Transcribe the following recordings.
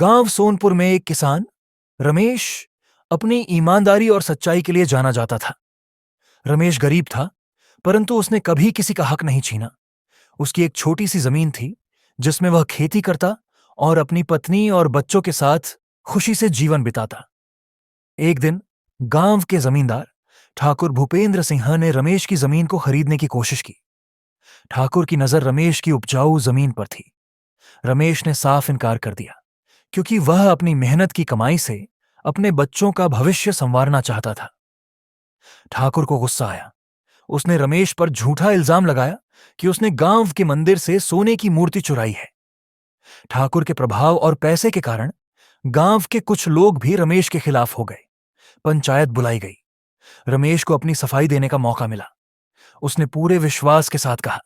गांव सोनपुर में एक किसान रमेश अपनी ईमानदारी और सच्चाई के लिए जाना जाता था। रमेश गरीब था, परंतु उसने कभी किसी का हक नहीं छीना। उसकी एक छोटी सी जमीन थी, जिसमें वह खेती करता और अपनी पत्नी और बच्चों के साथ खुशी से जीवन बिताता। एक दिन गांव के जमींदार ठाकुर भूपेंद्र सिंह ने रमेश की जमीन को खरीदने की कोशिश की। ठाकुर की नजर रमेश की उपजाऊ जमीन पर थी। रमेश ने साफ इनकार कर दिया, क्योंकि वह अपनी मेहनत की कमाई से अपने बच्चों का भविष्य संवारना चाहता था। ठाकुर को गुस्सा आया। उसने रमेश पर झूठा इल्जाम लगाया कि उसने गांव के मंदिर से सोने की मूर्ति चुराई है। ठाकुर के प्रभाव और पैसे के कारण गांव के कुछ लोग भी रमेश के खिलाफ हो गए। पंचायत बुलाई गई। रमेश को अपनी सफाई देने का मौका मिला। उसने पूरे विश्वास के साथ कहा,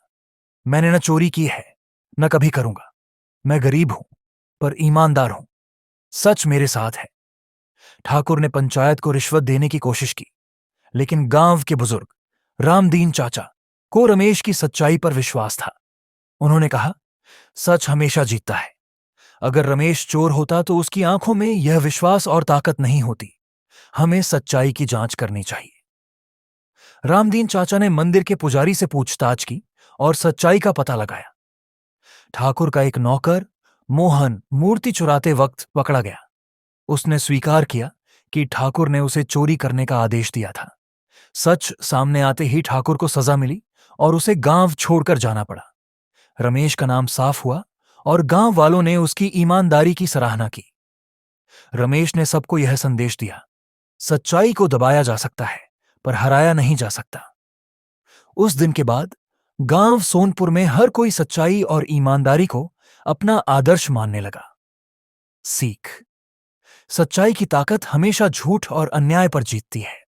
मैंने न चोरी की है, न कभी करूंगा। मैं गरीब हूं, पर ईमानदार हूं। सच मेरे साथ है। ठाकुर ने पंचायत को रिश्वत देने की कोशिश की, लेकिन गांव के बुजुर्ग रामदीन चाचा को रमेश की सच्चाई पर विश्वास था। उन्होंने कहा, सच हमेशा जीतता है। अगर रमेश चोर होता तो उसकी आंखों में यह विश्वास और ताकत नहीं होती। हमें सच्चाई की जांच करनी चाहिए। रामदीन चाचा ने मंदिर के पुजारी से पूछताछ की और सच्चाई का पता लगाया। ठाकुर का एक नौकर मोहन मूर्ति चुराते वक्त पकड़ा गया। उसने स्वीकार किया कि ठाकुर ने उसे चोरी करने का आदेश दिया था। सच सामने आते ही ठाकुर को सजा मिली और उसे गांव छोड़कर जाना पड़ा। रमेश का नाम साफ हुआ और गांव वालों ने उसकी ईमानदारी की सराहना की। रमेश ने सबको यह संदेश दिया, सच्चाई को दबाया जा सकता है, पर हराया नहीं जा सकता। उस दिन के बाद गांव सोनपुर में हर कोई सच्चाई और ईमानदारी को अपना आदर्श मानने लगा। सीख: सच्चाई की ताकत हमेशा झूठ और अन्याय पर जीतती है।